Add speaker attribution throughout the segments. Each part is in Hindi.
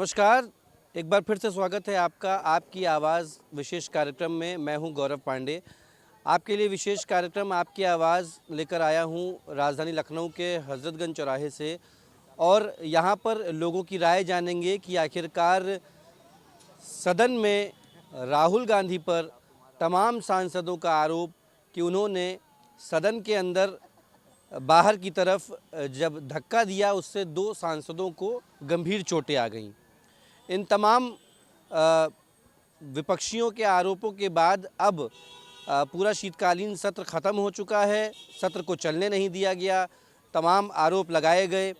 Speaker 1: नमस्कार। एक बार फिर से स्वागत है आपका आपकी आवाज़ विशेष कार्यक्रम में। मैं हूं गौरव पांडे। आपके लिए विशेष कार्यक्रम आपकी आवाज़ लेकर आया हूं राजधानी लखनऊ के हज़रतगंज चौराहे से, और यहां पर लोगों की राय जानेंगे कि आखिरकार सदन में राहुल गांधी पर तमाम सांसदों का आरोप कि उन्होंने सदन के अंदर बाहर की तरफ जब धक्का दिया उससे 2 सांसदों को गंभीर चोटें आ गईं। इन तमाम विपक्षियों के आरोपों के बाद अब पूरा शीतकालीन सत्र ख़त्म हो चुका है। सत्र को चलने नहीं दिया गया, तमाम आरोप लगाए गए।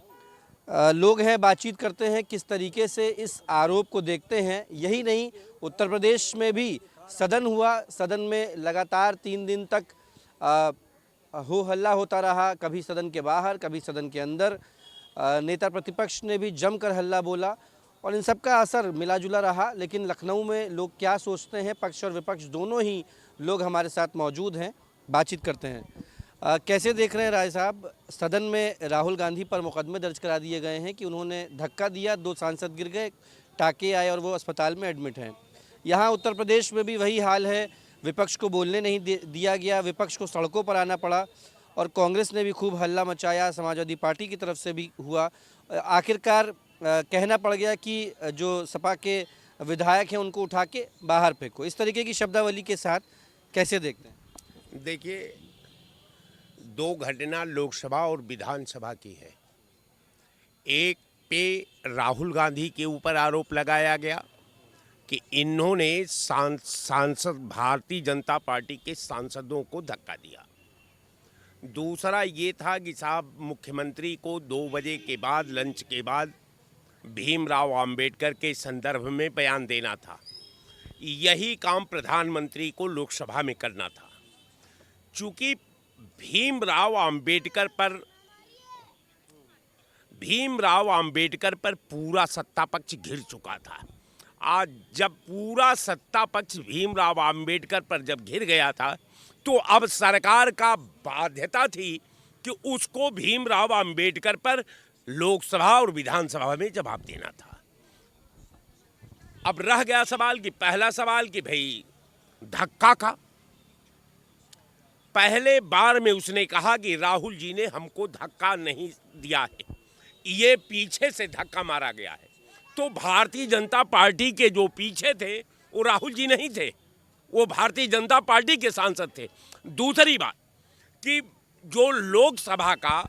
Speaker 1: लोग हैं, बातचीत करते हैं किस तरीके से इस आरोप को देखते हैं। यही नहीं, उत्तर प्रदेश में भी सदन हुआ। सदन में लगातार 3 दिन तक हो हल्ला होता रहा, कभी सदन के बाहर कभी सदन के अंदर। नेता प्रतिपक्ष ने भी जमकर हल्ला बोला और इन सब का असर मिला जुला रहा। लेकिन लखनऊ में लोग क्या सोचते हैं, पक्ष और विपक्ष दोनों ही लोग हमारे साथ मौजूद हैं, बातचीत करते हैं। कैसे देख रहे हैं राय साहब, सदन में राहुल गांधी पर मुकदमे दर्ज करा दिए गए हैं कि उन्होंने धक्का दिया, 2 सांसद गिर गए, टाँके आए और वो अस्पताल में एडमिट हैं। यहाँ उत्तर प्रदेश में भी वही हाल है, विपक्ष को बोलने नहीं दिया गया, विपक्ष को सड़कों पर आना पड़ा और कांग्रेस ने भी खूब हल्ला मचाया, समाजवादी पार्टी की तरफ से भी हुआ। आखिरकार कहना पड़ गया कि जो सपा के विधायक हैं उनको उठा के बाहर फेंको। इस तरीके की शब्दावली के साथ कैसे देखते हैं?
Speaker 2: देखिए, 2 घटना लोकसभा और विधानसभा की है। एक पे राहुल गांधी के ऊपर आरोप लगाया गया कि इन्होंने सांसद भारतीय जनता पार्टी के सांसदों को धक्का दिया। दूसरा ये था कि साहब मुख्यमंत्री को 2 बजे के बाद, लंच के बाद भीमराव अंबेडकर के संदर्भ में बयान देना था। यही काम प्रधानमंत्री को लोकसभा में करना था। चूंकि भीमराव अंबेडकर पर पूरा सत्ता पक्ष घिर चुका था। आज जब पूरा सत्ता पक्ष भीमराव अंबेडकर पर जब घिर गया था, तो अब सरकार का बाध्यता थी कि उसको भीमराव अंबेडकर पर लोकसभा और विधानसभा में जवाब देना था। अब रह गया सवाल कि पहला सवाल कि भाई धक्का का, पहले बार में उसने कहा कि राहुल जी ने हमको धक्का नहीं दिया है, ये पीछे से धक्का मारा गया है। तो भारतीय जनता पार्टी के जो पीछे थे वो राहुल जी नहीं थे, वो भारतीय जनता पार्टी के सांसद थे। दूसरी बात कि जो लोकसभा का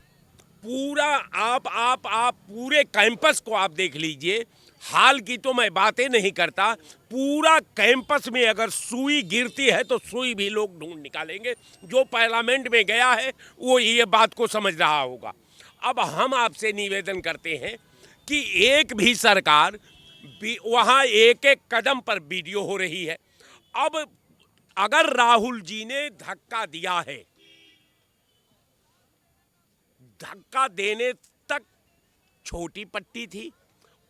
Speaker 2: पूरा आप पूरे कैंपस को आप देख लीजिए, हाल की तो मैं बातें नहीं करता, पूरा कैंपस में अगर सुई गिरती है तो सुई भी लोग ढूंढ निकालेंगे। जो पार्लियामेंट में गया है वो ये बात को समझ रहा होगा। अब हम आपसे निवेदन करते हैं कि एक भी सरकार वहाँ एक एक कदम पर वीडियो हो रही है। अब अगर राहुल जी ने धक्का दिया है, धक्का देने तक छोटी पट्टी थी,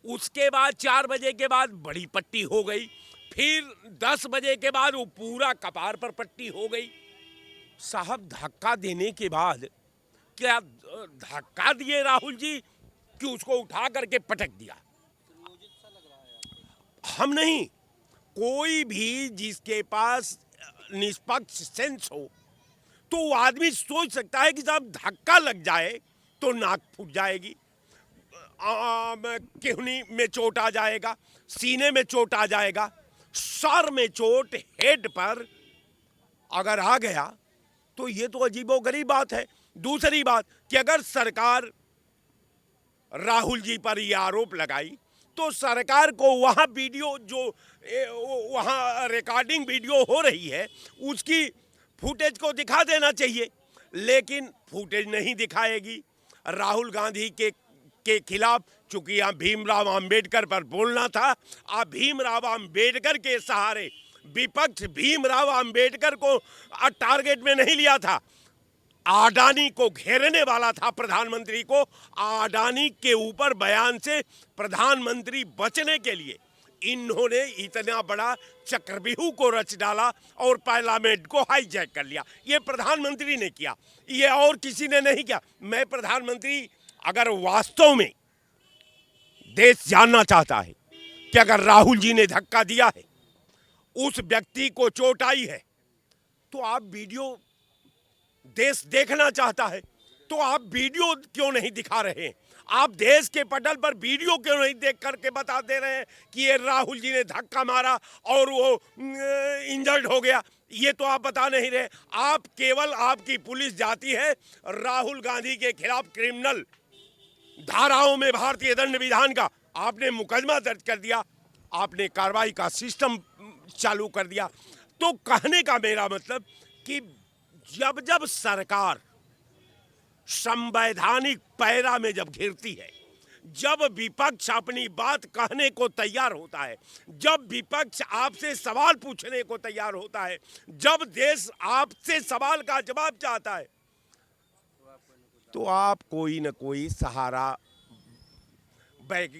Speaker 2: उसके बाद 4 बजे के बाद बड़ी पट्टी हो गई, फिर 10 बजे के बाद वो पूरा कपार पर पट्टी हो गई। साहब धक्का देने के बाद क्या धक्का दिए राहुल जी कि उसको उठा करके पटक दिया? हम नहीं, कोई भी जिसके पास निष्पक्ष सेंस हो तो वो आदमी सोच सकता है कि साहब धक्का लग जाए तो नाक फूट जाएगी, केहनी में चोट आ जाएगा, सीने में चोट आ जाएगा, सर में चोट, हेड पर अगर आ गया तो ये तो अजीबोगरीब बात है। दूसरी बात कि अगर सरकार राहुल जी पर यह आरोप लगाई तो सरकार को वहाँ वीडियो जो वहाँ रिकॉर्डिंग वीडियो हो रही है उसकी फुटेज को दिखा देना चाहिए, लेकिन फुटेज नहीं दिखाएगी। राहुल गांधी के खिलाफ चूंकि यहाँ भीमराव अंबेडकर पर बोलना था, आप भीमराव अंबेडकर के सहारे विपक्ष भीमराव अंबेडकर को टारगेट में नहीं लिया था, अडानी को घेरने वाला था प्रधानमंत्री को। अडानी के ऊपर बयान से प्रधानमंत्री बचने के लिए इन्होंने इतना बड़ा चक्रव्यूह को रच डाला और पार्लियामेंट को हाईजैक कर लिया। ये प्रधानमंत्री ने किया, ये और किसी ने नहीं किया। मैं प्रधानमंत्री अगर वास्तव में देश जानना चाहता है कि अगर राहुल जी ने धक्का दिया है, उस व्यक्ति को चोट आई है, तो आप वीडियो देश देखना चाहता है तो आप वीडियो क्यों नहीं दिखा रहे हैं? आप देश के पटल पर वीडियो क्यों नहीं देख करके बता दे रहे हैं कि ये राहुल जी ने धक्का मारा और वो इंजर्ड हो गया? ये तो आप बता नहीं रहे। आप केवल, आपकी पुलिस जाती है राहुल गांधी के खिलाफ क्रिमिनल धाराओं में भारतीय दंड विधान का आपने मुकदमा दर्ज कर दिया, आपने कार्रवाई का सिस्टम चालू कर दिया। तो कहने का मेरा मतलब कि जब जब सरकार संवैधानिक पैरा में जब घिरती है, जब विपक्ष अपनी बात कहने को तैयार होता है, जब विपक्ष आपसे सवाल पूछने को तैयार होता है, जब देश आपसे सवाल का जवाब चाहता है, तो आप कोई न कोई सहारा बैक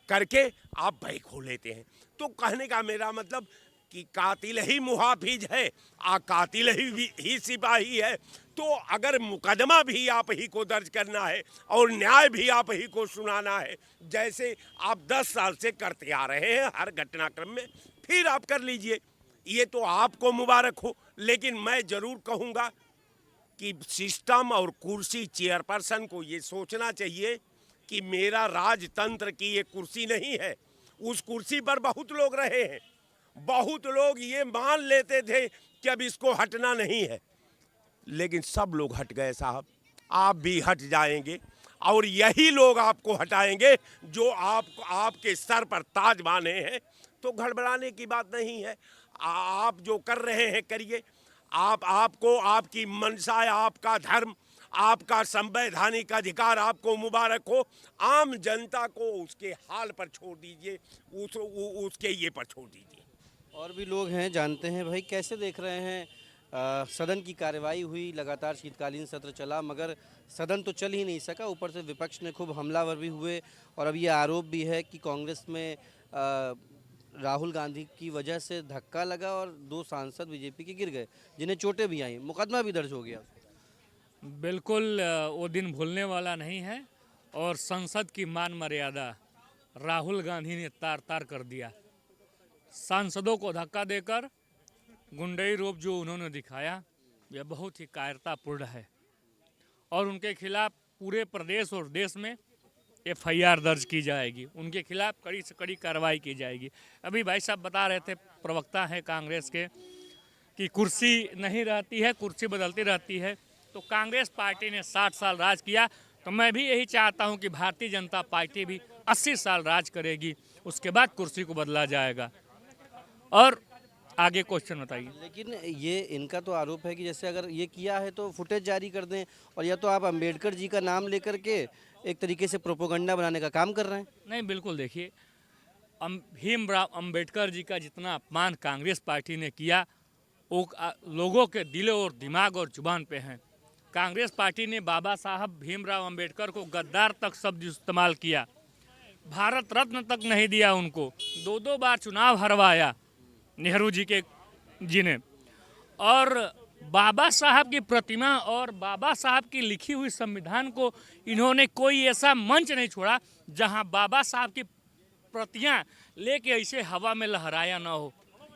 Speaker 2: करके आप बैक हो लेते हैं। तो कहने का मेरा मतलब कि कातिल ही मुहाफिज है, कातिल ही सिपाही है। तो अगर मुकदमा भी आप ही को दर्ज करना है और न्याय भी आप ही को सुनाना है, जैसे आप 10 साल से करते आ रहे हैं हर घटनाक्रम में, फिर आप कर लीजिए, ये तो आपको मुबारक हो। लेकिन मैं जरूर कहूँगा कि सिस्टम और कुर्सी चेयरपर्सन को ये सोचना चाहिए कि मेरा राजतंत्र की ये कुर्सी नहीं है। उस कुर्सी पर बहुत लोग रहे हैं, बहुत लोग ये मान लेते थे कि अब इसको हटना नहीं है, लेकिन सब लोग हट गए साहब। आप भी हट जाएंगे और यही लोग आपको हटाएंगे जो आपके सर पर ताज बांधे हैं। तो घबराने की बात नहीं है, आप जो कर रहे हैं करिए। आपको आपकी मंशा, आपका धर्म, आपका संवैधानिक अधिकार आपको मुबारक हो। आम जनता को उसके हाल पर छोड़ दीजिए, उसके ये पर छोड़ दीजिए।
Speaker 1: और भी लोग हैं, जानते हैं भाई कैसे देख रहे हैं। सदन की कार्यवाही हुई, लगातार शीतकालीन सत्र चला, मगर सदन तो चल ही नहीं सका। ऊपर से विपक्ष ने खूब हमलावर भी हुए और अब ये आरोप भी है कि कांग्रेस में राहुल गांधी की वजह से धक्का लगा और 2 सांसद बीजेपी के गिर गए, जिन्हें चोटें भी आई, मुकदमा भी दर्ज हो गया।
Speaker 3: बिल्कुल वो दिन भूलने वाला नहीं है और संसद की मान मर्यादा राहुल गांधी ने तार तार कर दिया। सांसदों को धक्का देकर गुंडई रूप जो उन्होंने दिखाया, यह बहुत ही कायरतापूर्ण है और उनके खिलाफ पूरे प्रदेश और देश में FIR दर्ज की जाएगी, उनके खिलाफ कड़ी से कड़ी कार्रवाई की जाएगी। अभी भाई साहब बता रहे थे, प्रवक्ता हैं कांग्रेस के, कि कुर्सी नहीं रहती है, कुर्सी बदलती रहती है। तो कांग्रेस पार्टी ने 60 साल राज किया, तो मैं भी यही चाहता हूं कि भारतीय जनता पार्टी भी 80 साल राज करेगी, उसके बाद कुर्सी को बदला जाएगा। और आगे क्वेश्चन बताइए।
Speaker 1: लेकिन ये इनका तो आरोप है कि जैसे अगर ये किया है तो फुटेज जारी कर दें, और या तो आप अंबेडकर जी का नाम लेकर के एक तरीके से प्रोपोगंडा बनाने का काम कर रहे हैं।
Speaker 3: नहीं, बिल्कुल देखिए, भीमराव अंबेडकर जी का जितना अपमान कांग्रेस पार्टी ने किया, वो लोगों के दिलों और दिमाग और जुबान पे हैं। कांग्रेस पार्टी ने बाबा साहब भीमराव अंबेडकर को गद्दार तक शब्द इस्तेमाल किया, भारत रत्न तक नहीं दिया उनको, 2 बार चुनाव हरवाया नेहरू जी ने। और बाबा साहब की प्रतिमा और बाबा साहब की लिखी हुई संविधान को इन्होंने कोई ऐसा मंच नहीं छोड़ा जहां बाबा साहब की प्रतियां लेके ऐसे हवा में लहराया ना हो।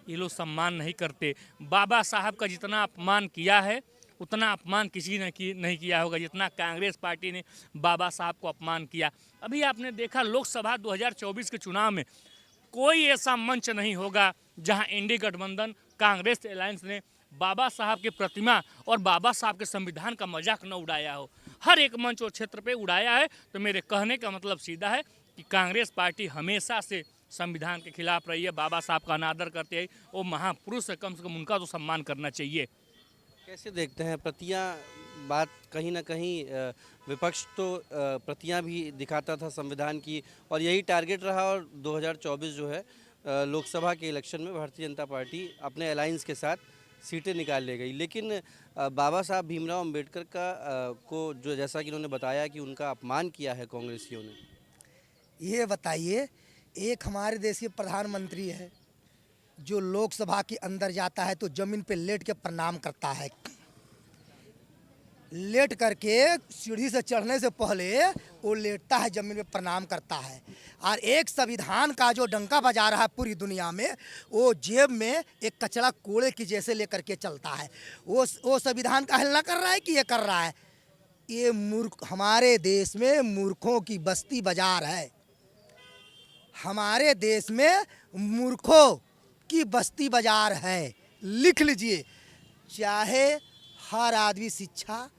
Speaker 3: ये लोग सम्मान नहीं करते। बाबा साहब का जितना अपमान किया है उतना अपमान किसी ने नहीं किया होगा जितना कांग्रेस पार्टी ने बाबा साहब को अपमान किया। अभी आपने देखा लोकसभा 2024 के चुनाव में कोई ऐसा मंच नहीं होगा जहां इंडी गठबंधन कांग्रेस अलायंस ने बाबा साहब की प्रतिमा और बाबा साहब के संविधान का मजाक न उड़ाया हो। हर एक मंच और क्षेत्र पे उड़ाया है। तो मेरे कहने का मतलब सीधा है कि कांग्रेस पार्टी हमेशा से संविधान के खिलाफ रही है, बाबा साहब का अनादर करते हैं। वो महापुरुष है, कम से कम उनका तो सम्मान करना चाहिए।
Speaker 1: कैसे देखते हैं प्रतियां, बात कहीं ना कहीं विपक्ष तो प्रतियां भी दिखाता था संविधान की, और यही टारगेट रहा। और 2024 जो है लोकसभा के इलेक्शन में भारतीय जनता पार्टी अपने अलायंस के साथ सीटें निकाल ले गई। लेकिन बाबा साहब भीमराव अंबेडकर का को जो, जैसा कि उन्होंने बताया कि उनका अपमान किया है कांग्रेसियों ने।
Speaker 4: ये बताइए, एक हमारे देश के प्रधानमंत्री है जो लोकसभा के अंदर जाता है तो जमीन पे लेट के प्रणाम करता है, लेट करके सीढ़ी से चढ़ने से पहले वो लेटता है, जमीन में प्रणाम करता है। और एक संविधान का जो डंका बजा रहा है पूरी दुनिया में, वो जेब में एक कचरा कूड़े की जैसे लेकर के चलता है। वो संविधान का हेलना कर रहा है कि ये कर रहा है? ये मूर्ख, हमारे देश में मूर्खों की बस्ती बाजार है। हमारे देश में मूर्खों की बस्ती बाजार है। लिख लीजिए, चाहे हर आदमी शिक्षा,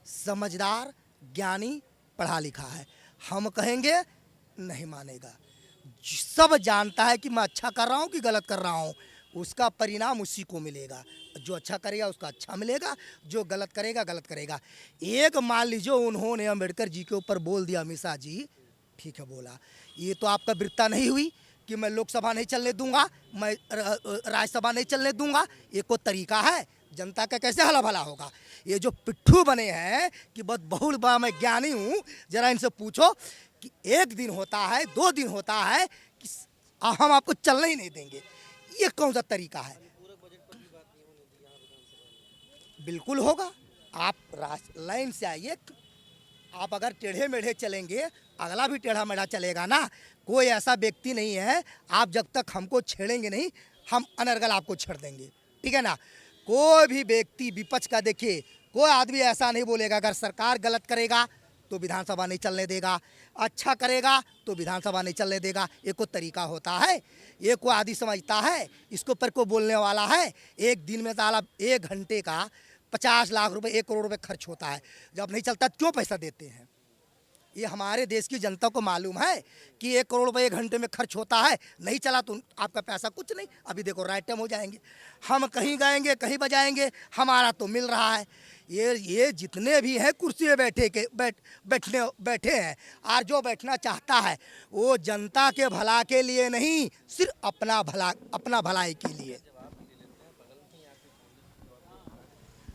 Speaker 4: समझदार, ज्ञानी, पढ़ा लिखा है, हम कहेंगे नहीं मानेगा। सब जानता है कि मैं अच्छा कर रहा हूँ कि गलत कर रहा हूँ, उसका परिणाम उसी को मिलेगा। जो अच्छा करेगा उसका अच्छा मिलेगा, जो गलत करेगा गलत करेगा। एक मान लीजिए उन्होंने अम्बेडकर जी के ऊपर बोल दिया, अमित शाह जी, ठीक है बोला, ये तो आपका वृत्ता नहीं हुई कि मैं लोकसभा नहीं चलने दूंगा, मैं राज्यसभा नहीं चलने दूंगा। ये कोई तरीका है? जनता का कैसे हला भला होगा? ये जो पिट्ठू बने हैं कि बहुत बहुल बड़ा मैं ज्ञानी हूँ, जरा इनसे पूछो कि एक दिन होता है, 2 दिन होता है कि हम आपको चलने ही नहीं देंगे। ये कौन सा तरीका है? बिल्कुल होगा। आप लाइन से आइए, आप अगर टेढ़े मेढ़े चलेंगे, अगला भी टेढ़ा मेढ़ा चलेगा ना। कोई ऐसा व्यक्ति नहीं है, आप जब तक हमको छेड़ेंगे नहीं, हम अनर्गल आपको छेड़ देंगे, ठीक है ना। कोई भी व्यक्ति विपक्ष का देखिए, कोई आदमी ऐसा नहीं बोलेगा अगर सरकार गलत करेगा तो विधानसभा नहीं चलने देगा, अच्छा करेगा तो विधानसभा नहीं चलने देगा। ये कोई तरीका होता है? ये कोई आदमी समझता है? इसके ऊपर कोई बोलने वाला है? एक दिन में साला 1 घंटे का 50 लाख रुपए, 1 करोड़ रुपए खर्च होता है। जब नहीं चलता क्यों पैसा देते हैं? ये हमारे देश की जनता को मालूम है कि 1 करोड़ रुपए 1 घंटे में खर्च होता है। नहीं चला तो आपका पैसा कुछ नहीं। अभी देखो राइट टाइम हो जाएंगे, हम कहीं गाएंगे, कहीं बजाएंगे, हमारा तो मिल रहा है। ये जितने भी हैं कुर्सी में बैठे हैं, और जो बैठना चाहता है वो जनता के भला के लिए नहीं, सिर्फ अपना भलाई के लिए।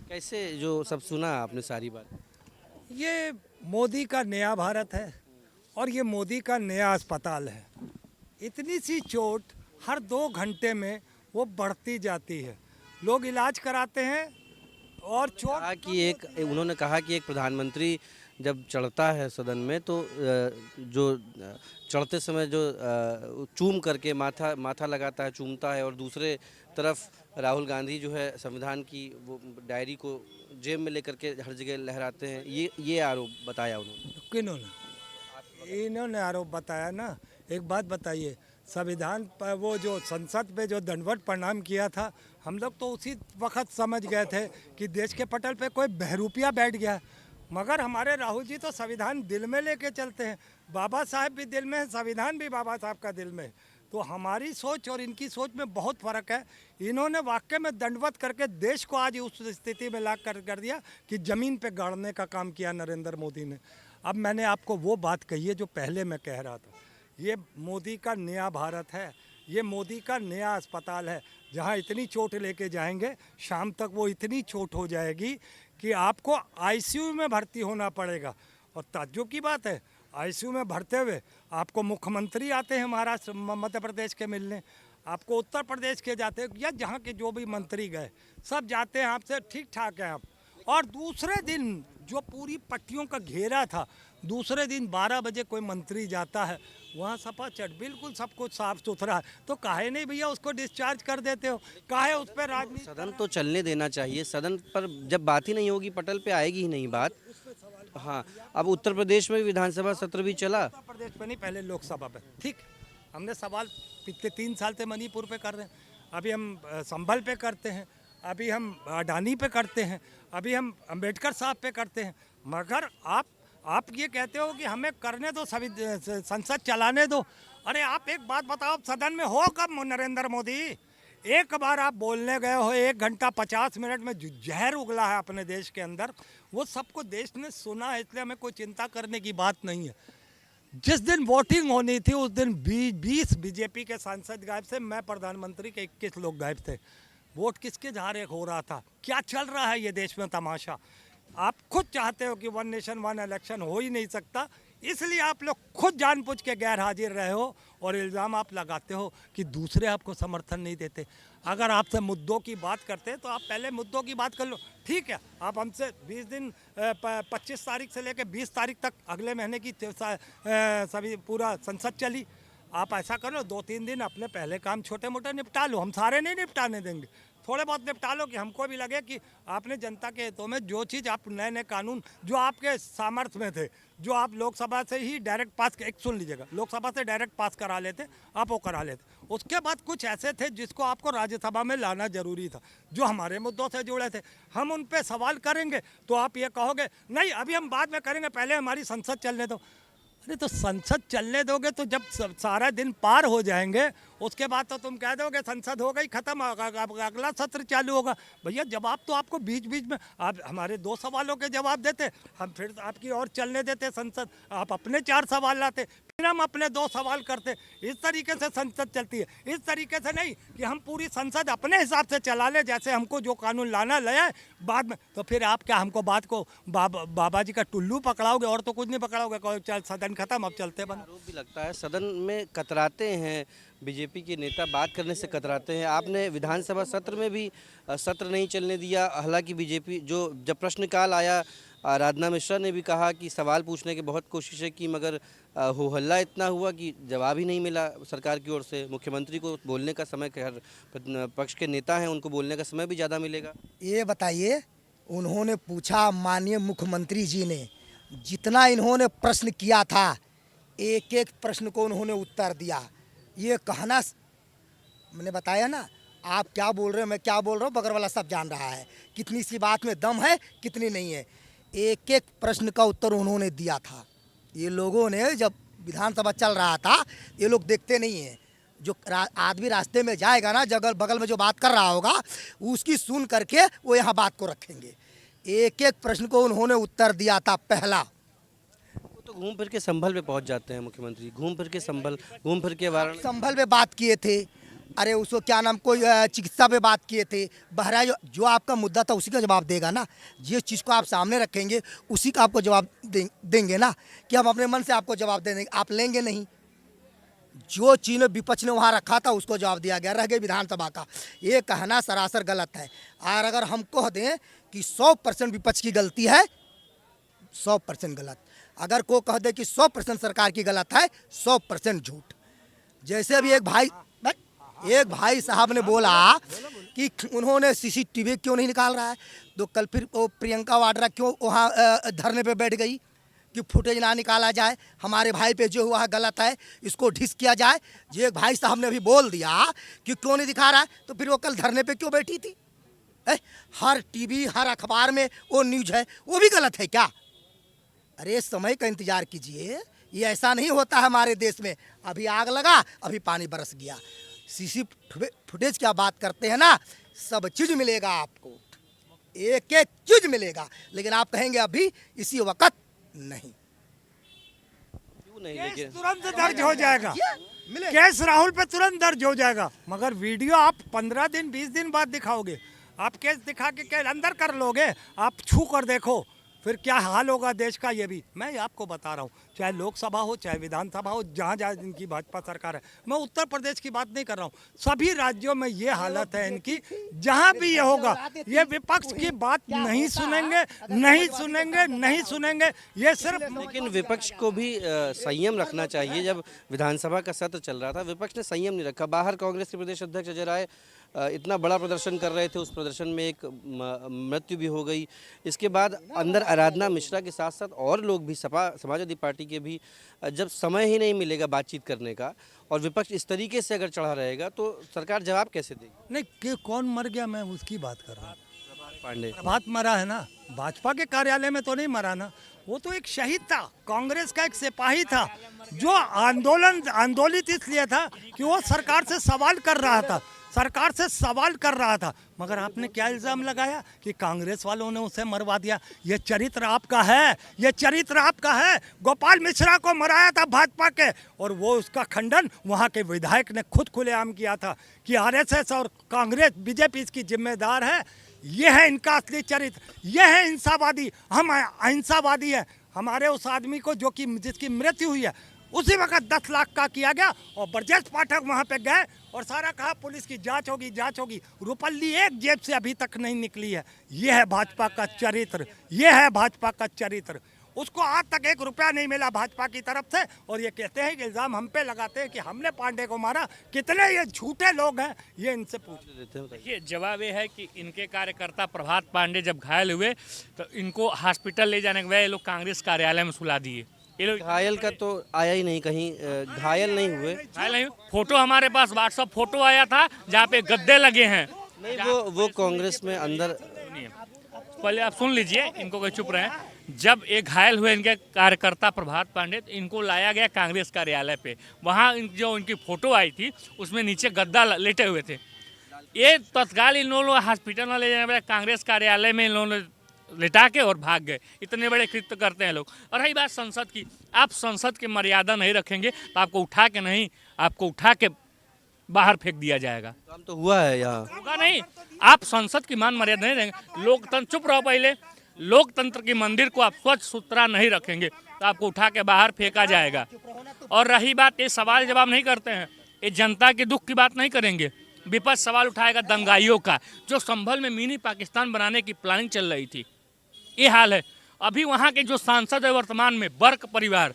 Speaker 1: कैसे जो सब सुना आपने सारी बात?
Speaker 5: ये मोदी का नया भारत है और ये मोदी का नया अस्पताल है। इतनी सी चोट हर 2 घंटे में वो बढ़ती जाती है, लोग इलाज कराते हैं और चोट
Speaker 1: उन्होंने कहा कि एक प्रधानमंत्री जब चढ़ता है सदन में तो जो चढ़ते समय जो चूम करके माथा लगाता है, चूमता है, और दूसरे तरफ राहुल गांधी जो है संविधान की वो डायरी को जेब में लेकर के हर जगह लहराते हैं। ये आरोप बताया उन्होंने।
Speaker 5: किन्होंने? इन्होंने आरोप बताया ना। एक बात बताइए, संविधान पर वो जो संसद पे जो दंडवत प्रणाम किया था, हम लोग तो उसी वक्त समझ गए थे कि देश के पटल पे कोई बहरूपिया बैठ गया। मगर हमारे राहुल जी तो संविधान दिल में लेके चलते हैं। बाबा साहब भी दिल में है, संविधान भी बाबा साहब का दिल में। तो हमारी सोच और इनकी सोच में बहुत फ़र्क है। इन्होंने वाकई में दंडवत करके देश को आज उस स्थिति में ला कर दिया कि ज़मीन पे गाड़ने का काम किया नरेंद्र मोदी ने। अब मैंने आपको वो बात कही है जो पहले मैं कह रहा था, ये मोदी का नया भारत है, ये मोदी का नया अस्पताल है। जहाँ इतनी चोट लेके जाएंगे, शाम तक वो इतनी चोट हो जाएगी कि आपको आईसीयू में भर्ती होना पड़ेगा। और ताज्जुब की बात है, आईसीयू में भरते हुए आपको मुख्यमंत्री आते हैं महाराष्ट्र मध्य प्रदेश के मिलने, आपको उत्तर प्रदेश के जाते हैं, या जहाँ के जो भी मंत्री गए सब जाते हैं आपसे, ठीक ठाक है आप। और दूसरे दिन जो पूरी पट्टियों का घेरा था, दूसरे दिन 12 बजे कोई मंत्री जाता है, वहाँ सपा चट बिल्कुल सब कुछ साफ सुथरा है। तो काहे नहीं भैया उसको डिस्चार्ज कर देते हो? काहे उस पर राजनीति?
Speaker 1: सदन तो चलने देना चाहिए। सदन पर जब बात ही नहीं होगी, पटल पे आएगी ही नहीं बात। हाँ, अब उत्तर प्रदेश में विधानसभा सत्र भी चला।
Speaker 5: उत्तर प्रदेश पे नहीं, पहले लोकसभा पे। ठीक, हमने सवाल पिछले 3 साल से मणिपुर पे कर रहे हैं, अभी हम संभल पे करते हैं, अभी हम अडानी पे करते हैं, अभी हम अंबेडकर साहब पे करते हैं। मगर आप ये कहते हो कि हमें करने दो, सभी संसद चलाने दो। अरे आप एक बात बताओ, सदन में हो कब नरेंद्र मोदी? एक बार आप बोलने गए हो 1 घंटा 50 मिनट में जो जहर उगला है अपने देश के अंदर, वो सबको देश ने सुना है, इसलिए हमें कोई चिंता करने की बात नहीं है। जिस दिन वोटिंग होनी थी उस दिन 20 बीजेपी के सांसद गायब थे, मैं प्रधानमंत्री के 21 लोग गायब थे। वोट किसके सहारे हो रहा था? क्या चल रहा है ये देश में तमाशा? आप खुद चाहते हो कि 1 नेशन 1 इलेक्शन हो ही नहीं सकता, इसलिए आप लोग खुद जानबूझ के गैर हाजिर रहे हो और इल्ज़ाम आप लगाते हो कि दूसरे आपको समर्थन नहीं देते। अगर आपसे मुद्दों की बात करते तो आप पहले मुद्दों की बात कर लो। ठीक है, आप हमसे 20 दिन 25 तारीख से लेकर 20 तारीख तक अगले महीने की सभी पूरा संसद चली। आप ऐसा करो 2-3 दिन अपने पहले काम छोटे मोटे निपटा लो, हम सारे नहीं निपटाने देंगे, थोड़े बहुत निपटा लो कि हमको भी लगे कि आपने जनता के हितों में जो चीज़ आप नए नए कानून जो आपके सामर्थ्य में थे, जो आप लोकसभा से ही डायरेक्ट पास, एक सुन लीजिएगा, लोकसभा से डायरेक्ट पास करा लेते, आप वो करा लेते। उसके बाद कुछ ऐसे थे जिसको आपको राज्यसभा में लाना जरूरी था, जो हमारे मुद्दों से जुड़े थे। हम उन पे सवाल करेंगे तो आप ये कहोगे नहीं अभी हम बाद में करेंगे, पहले हमारी संसद चलने दो। अरे तो संसद चलने दोगे तो जब सारा दिन पार हो जाएंगे उसके बाद तो तुम कह दोगे संसद हो गई खत्म, अगला सत्र चालू होगा। भैया जवाब तो आपको बीच बीच में, आप हमारे 2 सवालों के जवाब देते, हम फिर आपकी और चलने देते संसद, आप अपने 4 सवाल लाते, फिर हम अपने 2 सवाल करते। इस तरीके से संसद चलती है, इस तरीके से नहीं कि हम पूरी संसद अपने हिसाब से चला ले, जैसे हमको जो कानून लाना लाया बाद में। तो फिर आप क्या हमको बात को बाबा जी का टुल्लू पकड़ाओगे और तो कुछ नहीं पकड़ाओगे, चल सदन खत्म, अब चलते बन।
Speaker 1: आरोप भी लगता है सदन में कतराते हैं, बीजेपी के नेता बात करने से कतराते हैं। आपने विधानसभा सत्र में भी सत्र नहीं चलने दिया, हालांकि बीजेपी जो जब प्रश्नकाल आया आराधना मिश्रा ने भी कहा कि सवाल पूछने की बहुत कोशिशें की मगर हो हल्ला इतना हुआ कि जवाब ही नहीं मिला सरकार की ओर से। मुख्यमंत्री को बोलने का समय, हर पक्ष के नेता हैं उनको बोलने का समय भी ज़्यादा मिलेगा।
Speaker 4: ये बताइए, उन्होंने पूछा, माननीय मुख्यमंत्री जी ने जितना इन्होंने प्रश्न किया था एक एक प्रश्न को उन्होंने उत्तर दिया। ये कहना, मैंने बताया ना, आप क्या बोल रहे हो मैं क्या बोल रहा हूँ बगैर वाला सब जान रहा है, कितनी सी बात में दम है कितनी नहीं है। एक एक प्रश्न का उत्तर उन्होंने दिया था। ये लोगों ने जब विधानसभा चल रहा था, ये लोग देखते नहीं हैं, जो आदमी रास्ते में जाएगा ना, जगल बगल में जो बात कर रहा होगा उसकी सुन करके वो यहाँ बात को रखेंगे। एक एक प्रश्न को उन्होंने उत्तर दिया था। पहला
Speaker 1: तो घूम फिर के संभल पे पहुंच जाते हैं मुख्यमंत्री, घूम फिर के संभल, घूम फिर के वाराणसी,
Speaker 4: संभल पे बात किए थे, अरे उसको क्या नाम, कोई चिकित्सा पे बात किए थे। बहराइच जो आपका मुद्दा था उसी का जवाब देगा ना, जिस चीज़ को आप सामने रखेंगे उसी का आपको जवाब देंगे ना, कि हम अपने मन से आपको जवाब दे देंगे, आप लेंगे नहीं। जो चीज़ विपक्ष ने वहाँ रखा था उसको जवाब दिया गया, रह गई विधानसभा का। ये कहना सरासर गलत है। और अगर हम कह दें कि 100% विपक्ष की गलती है, 100% गलत। अगर को कह दे कि 100% सरकार की गलत है, 100% झूठ। जैसे अभी एक भाई साहब ने बोला कि उन्होंने सीसीटीवी क्यों नहीं निकाल रहा है, तो कल फिर वो प्रियंका वाड्रा क्यों वहाँ धरने पे बैठ गई कि फुटेज ना निकाला जाए, हमारे भाई पे जो हुआ है गलत है, इसको ढिस किया जाए। जो एक भाई साहब ने अभी बोल दिया कि क्यों नहीं दिखा रहा है, तो फिर वो कल धरने पे क्यों बैठी थी? हर टीवी हर अखबार में वो न्यूज है, वो भी गलत है क्या? अरे समय का इंतजार कीजिए, ये ऐसा नहीं होता है हमारे देश में। अभी आग लगा, अभी पानी बरस गया। सीसी फुटेज क्या बात करते हैं ना, सब चीज मिलेगा आपको, एक एक चीज मिलेगा, लेकिन आप कहेंगे अभी इसी वक्त नहीं।
Speaker 1: क्यों नहीं?
Speaker 5: केस
Speaker 1: लेकिन
Speaker 5: तुरंत दर्ज हो जाएगा, केस राहुल पे तुरंत दर्ज हो जाएगा, मगर वीडियो आप 15 दिन 20 दिन बाद दिखाओगे। आप केस दिखा के अंदर कर लोगे, आप छू कर देखो फिर क्या हाल होगा देश का। ये भी मैं आपको बता रहा हूँ, चाहे लोकसभा हो चाहे विधानसभा हो, जहाँ जहाँ इनकी भाजपा सरकार है। मैं उत्तर प्रदेश की बात नहीं कर रहा हूँ, सभी राज्यों में ये हालत है इनकी। जहाँ भी ये होगा, ये विपक्ष की बात नहीं सुनेंगे, नहीं सुनेंगे, नहीं सुनेंगे। ये सिर्फ,
Speaker 1: लेकिन विपक्ष को भी संयम रखना चाहिए। जब विधानसभा का सत्र चल रहा था विपक्ष ने संयम नहीं रखा। बाहर कांग्रेस के प्रदेश अध्यक्ष अजय राय इतना बड़ा प्रदर्शन कर रहे थे, उस प्रदर्शन में एक मृत्यु भी हो गई। इसके बाद अंदर आराधना मिश्रा के साथ साथ और लोग भी, समाजवादी पार्टी के भी, जब समय ही नहीं मिलेगा बातचीत करने का और विपक्ष इस तरीके से अगर चढ़ा रहेगा तो सरकार जवाब कैसे देगी?
Speaker 5: नहीं कि कौन मर गया, मैं उसकी बात कर रहा हूँ।
Speaker 1: पांडे
Speaker 5: प्रभात मरा है ना, भाजपा के कार्यालय में तो नहीं मरा ना, वो तो एक शहीद था, कांग्रेस का एक सिपाही था, जो आंदोलित इसलिए था कि वो सरकार से सवाल कर रहा था, सरकार से सवाल कर रहा था। मगर आपने क्या इल्ज़ाम लगाया कि कांग्रेस वालों ने उसे मरवा दिया। ये चरित्र आपका है, ये चरित्र आपका है। गोपाल मिश्रा को मराया था भाजपा के, और वो उसका खंडन वहाँ के विधायक ने खुद खुलेआम किया था कि आरएसएस और कांग्रेस, बीजेपी इसकी जिम्मेदार है। ये है इनका असली चरित्र, ये है हिंसावादी। हम अहिंसावादी हैं, हमारे उस आदमी को जो कि जिसकी मृत्यु हुई है उसी वक्त 10 लाख का किया गया और ब्रजेश पाठक वहाँ पे गए और सारा कहा पुलिस की जांच होगी। रुपल्ली एक जेब से अभी तक नहीं निकली है। ये है भाजपा का चरित्र, ये है भाजपा का चरित्र। उसको आज तक 1 रुपया नहीं मिला भाजपा की तरफ से और ये कहते हैं कि इल्ज़ाम हम पे लगाते हैं कि हमने पांडे को मारा। कितने ये झूठे लोग हैं, ये इनसे पूछ
Speaker 1: देते हैं, बताइए।
Speaker 3: देखिए, जवाब ये है कि इनके कार्यकर्ता प्रभात पांडे जब घायल हुए तो इनको हॉस्पिटल ले जाने के बाद ये लोग कांग्रेस कार्यालय में सुला दिए। ये लोग
Speaker 1: घायल का तो आया ही नहीं कहीं, घायल नहीं हुए।
Speaker 3: घायल नहीं, फोटो हमारे पास व्हाट्सअप फोटो आया था जहाँ पे गद्दे लगे हैं।
Speaker 1: नहीं, वो कांग्रेस में अंदर।
Speaker 3: सुनिए, पहले आप सुन लीजिए, इनको कोई चुप रहे। जब एक घायल हुए इनके कार्यकर्ता प्रभात पांडे, तो इनको लाया गया कांग्रेस कार्यालय पे। वहाँ जो इनकी फोटो आई थी उसमें नीचे गद्दा लेटे हुए थे। ये तत्काल इन लोगों हॉस्पिटल में ले जाने कांग्रेस कार्यालय में इन लोगों ने लिटा के और भाग गए। इतने बड़े कृत्य करते हैं लोग। और रही बात संसद की, आप संसद की मर्यादा नहीं रखेंगे तो आपको उठा के बाहर फेंक दिया जाएगा।
Speaker 1: काम तो हुआ है यहाँ।
Speaker 3: होगा नहीं, आप संसद की मान मर्यादा नहीं रहेंगे। लोकतंत्र, चुप रहो पहले, लोकतंत्र की मंदिर को आप स्वच्छ सुथरा नहीं रखेंगे तो आपको उठा के बाहर फेंका जाएगा। और रही बात, ये सवाल जवाब नहीं करते हैं, ये जनता के दुख की बात नहीं करेंगे। विपक्ष सवाल उठाएगा दंगाइयों का, जो संभल में मिनी पाकिस्तान बनाने की प्लानिंग चल रही थी। ये हाल है। अभी वहाँ के जो सांसद है वर्तमान में, बर्क परिवार,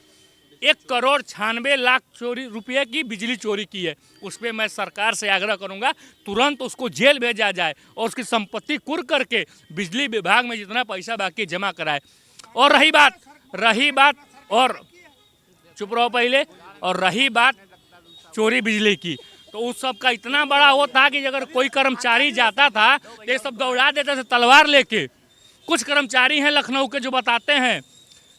Speaker 3: 1,96,00,000 रुपये की बिजली चोरी की है। उस पर मैं सरकार से आग्रह करूंगा तुरंत उसको जेल भेजा जाए और उसकी संपत्ति कुर्क करके बिजली विभाग में जितना पैसा बाकी जमा कराए। और रही बात और चुप रहो पहले, और रही बात चोरी बिजली की, तो उस सब का इतना बड़ा वो था कि अगर कोई कर्मचारी जाता था तो ये सब दौड़ा देते थे तलवार लेके। कुछ कर्मचारी हैं लखनऊ के जो बताते हैं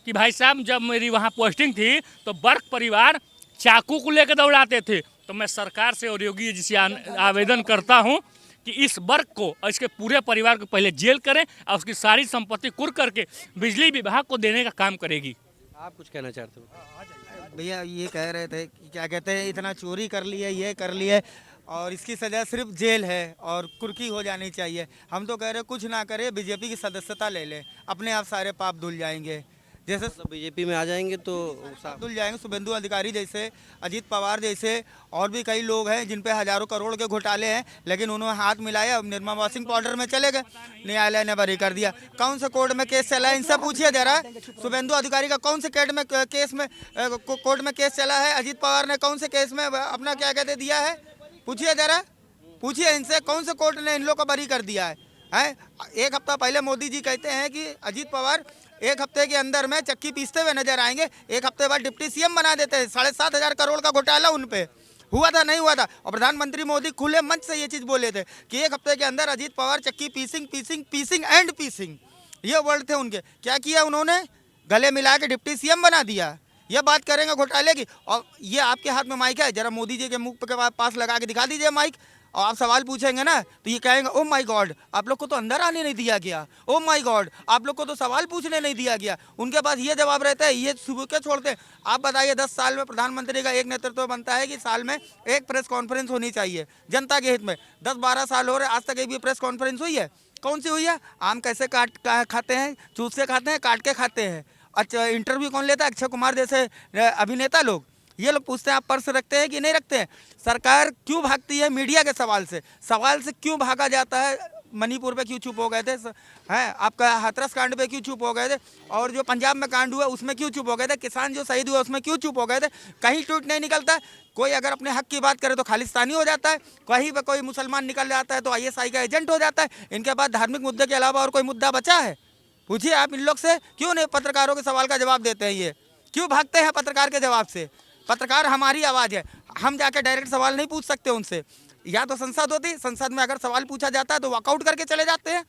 Speaker 3: कि भाई साहब, जब मेरी वहाँ पोस्टिंग थी तो बर्क परिवार चाकू को लेकर दौड़ाते थे। तो मैं सरकार से और योगी जी से आवेदन करता हूँ कि इस बर्क को और इसके पूरे परिवार को पहले जेल करें और उसकी सारी संपत्ति कुर्क करके बिजली विभाग को देने का काम करेगी।
Speaker 1: आप कुछ कहना चाहते हो?
Speaker 6: भैया ये कह रहे थे कि क्या कहते हैं, इतना चोरी कर लिया, ये कर लिया और इसकी सज़ा सिर्फ जेल है और कुर्की हो जानी चाहिए। हम तो कह रहे कुछ ना करे, बीजेपी की सदस्यता ले ले, अपने आप सारे पाप धुल जाएंगे। जैसे
Speaker 1: सब बीजेपी में आ जाएंगे तो
Speaker 6: धुल जाएंगे। शुभेंदु अधिकारी जैसे, अजीत पवार जैसे और भी कई लोग हैं जिन पे हजारों करोड़ के घोटाले हैं, लेकिन उन्होंने हाथ मिलाया, निर्मा वॉशिंग पाउडर में चले गए, न्यायालय ने बरी कर दिया। कौन से कोर्ट में केस चला है, इनसे पूछिए जरा। शुभेंदु अधिकारी का कौन से कोर्ट में केस चला है? अजीत पवार ने कौन से केस में अपना क्या कहते दिया है? पूछिए जरा, पूछिए इनसे, कौन से कोर्ट ने इन लोग को बरी कर दिया है? एक हफ्ता पहले मोदी जी कहते हैं कि अजीत पवार 1 हफ्ते के अंदर में चक्की पीसते हुए नजर आएंगे। 1 हफ्ते बाद डिप्टी सीएम बना देते हैं। 7,500 करोड़ का घोटाला उन पे हुआ था, नहीं हुआ था? और प्रधानमंत्री मोदी खुले मंच से ये चीज़ बोले थे कि 1 हफ्ते के अंदर अजीत पवार चक्की पीसिंग, ये वर्ड थे उनके। क्या किया उन्होंने? गले मिला के डिप्टी सीएम बना दिया। ये बात करेंगे घोटाले की, और ये आपके हाथ में माइक है, जरा मोदी जी के मुंह के पास लगा के दिखा दीजिए माइक, और आप सवाल पूछेंगे ना तो ये कहेंगे ओ माय गॉड, आप लोग को तो अंदर आने नहीं दिया गया, ओ माय गॉड, आप लोग को तो सवाल पूछने नहीं दिया गया। उनके पास ये जवाब रहता है, ये सुबह के छोड़ते हैं। आप बताइए, 10 साल में प्रधानमंत्री का एक नेतृत्व बनता है कि साल में एक प्रेस कॉन्फ्रेंस होनी चाहिए जनता के हित में। 10-12 साल हो रहे, आज तक एक भी प्रेस कॉन्फ्रेंस हुई है? कौन सी हुई है? आम कैसे खाते हैं, चूस के खाते हैं, काट के खाते हैं। अच्छा, इंटरव्यू कौन लेता है? अक्षय कुमार जैसे अभिनेता लोग, ये लोग पूछते हैं आप पर्स रखते हैं कि नहीं रखते हैं। सरकार क्यों भागती है मीडिया के सवाल से क्यों भागा जाता है? मणिपुर पे क्यों चुप हो गए थे हैं? आपका हाथरस कांड पे क्यों चुप हो गए थे? और जो पंजाब में कांड हुआ उसमें क्यों चुप हो गए थे? किसान जो शहीद हुआ उसमें क्यों चुप हो गए थे? कहीं ट्वीट नहीं निकलता। कोई अगर अपने हक की बात करे तो खालिस्तानी हो जाता है, कहीं पर कोई मुसलमान निकल जाता है तो ISI का एजेंट हो जाता है। इनके पास धार्मिक मुद्दे के अलावा और कोई मुद्दा बचा है? पूछिए आप इन लोग से, क्यों नहीं पत्रकारों के सवाल का जवाब देते हैं? ये क्यों भागते हैं पत्रकार के जवाब से? पत्रकार हमारी आवाज़ है, हम जाके डायरेक्ट सवाल नहीं पूछ सकते उनसे। या तो संसद होती, संसद में अगर सवाल पूछा जाता है तो वॉकआउट करके चले जाते हैं।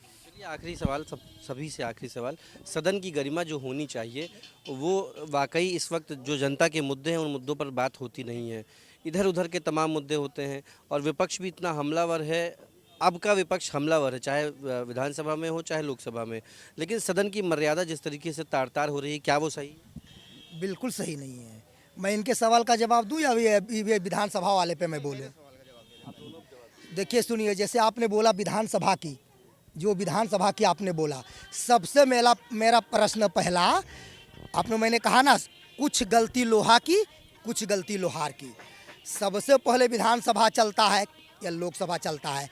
Speaker 1: आखिरी सवाल, सभी से आखिरी सवाल, सदन की गरिमा जो होनी चाहिए वो वाकई इस वक्त जो जनता के मुद्दे हैं उन मुद्दों पर बात होती नहीं है। इधर उधर के तमाम मुद्दे होते हैं और विपक्ष भी इतना हमलावर है। अब का विपक्ष हमलावर है, चाहे विधानसभा में हो चाहे लोकसभा में, लेकिन सदन की मर्यादा जिस तरीके से तार हो रही है, क्या वो सही?
Speaker 4: बिल्कुल सही नहीं है। मैं इनके सवाल का जवाब दूं या ये विधानसभा वाले पे मैं बोलूं? देखिए सुनिए, जैसे आपने बोला विधानसभा की, जो विधानसभा की आपने बोला, सबसे मेरा प्रश्न पहला, आपने मैंने कहा ना, कुछ गलती लोहा की, कुछ गलती लोहार की। सबसे पहले विधानसभा चलता है या लोकसभा चलता है,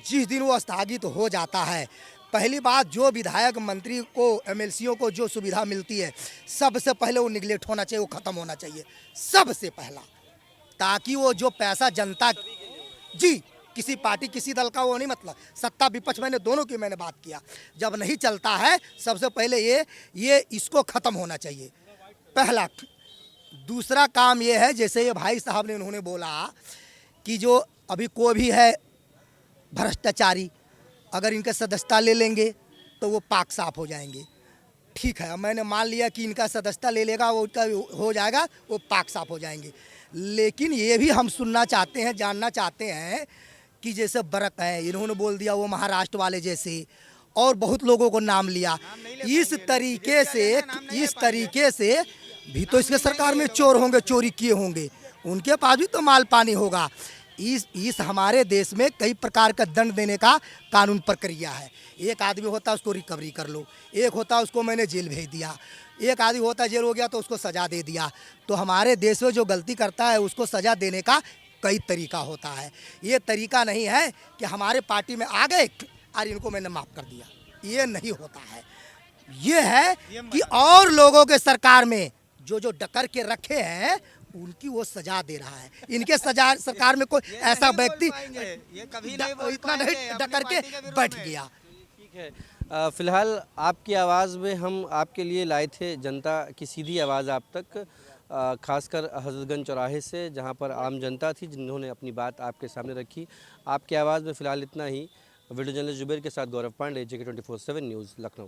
Speaker 4: जिस दिन वो स्थगित हो जाता है, पहली बात जो विधायक मंत्री को एमएलसीओ को जो सुविधा मिलती है सबसे पहले वो निगलेक्ट होना चाहिए, वो ख़त्म होना चाहिए सबसे पहला, ताकि वो जो पैसा जनता जी किसी पार्टी किसी दल का वो नहीं, मतलब सत्ता विपक्ष मैंने दोनों की मैंने बात किया, जब नहीं चलता है सबसे पहले ये इसको ख़त्म होना चाहिए पहला। दूसरा काम ये है, जैसे ये भाई साहब ने उन्होंने बोला कि जो अभी कोई भी है भ्रष्टाचारी, अगर इनका सदस्यता ले लेंगे तो वो पाक साफ हो जाएंगे। ठीक है, मैंने मान लिया कि इनका सदस्यता ले लेगा वो उनका हो जाएगा, वो पाक साफ हो जाएंगे। लेकिन ये भी हम सुनना चाहते हैं, जानना चाहते हैं कि जैसे बरक है, इन्होंने बोल दिया वो महाराष्ट्र वाले जैसे, और बहुत लोगों को नाम लिया। इस तरीके से भी तो इसके सरकार में चोर होंगे, चोरी किए होंगे, उनके पास भी तो माल पानी होगा। इस हमारे देश में कई प्रकार का दंड देने का कानून प्रक्रिया है। एक आदमी होता है उसको रिकवरी कर लो, एक होता है उसको मैंने जेल भेज दिया, एक आदमी होता है जेल हो गया तो उसको सज़ा दे दिया। तो हमारे देश में जो गलती करता है उसको सज़ा देने का कई तरीका होता है। ये तरीका नहीं है कि हमारे पार्टी में आ गए और इनको मैंने माफ़ कर दिया, ये नहीं होता है। ये है कि और लोगों के सरकार में जो डकर के रखे हैं उनकी वो सजा दे रहा है। इनके सजा सरकार में कोई ऐसा व्यक्ति इतना नहीं डकर के बैठ गया।
Speaker 1: ठीक है, फिलहाल आपकी आवाज़ में हम आपके लिए लाए थे जनता की सीधी आवाज़ आप तक, खासकर हजरतगंज चौराहे से, जहां पर आम जनता थी जिन्होंने अपनी बात आपके सामने रखी। आपकी आवाज़ में फ़िलहाल इतना ही। वीडियो जर्नलिस्ट जुबैर के साथ गौरव पांडे, JK 24/7 न्यूज़, लखनऊ।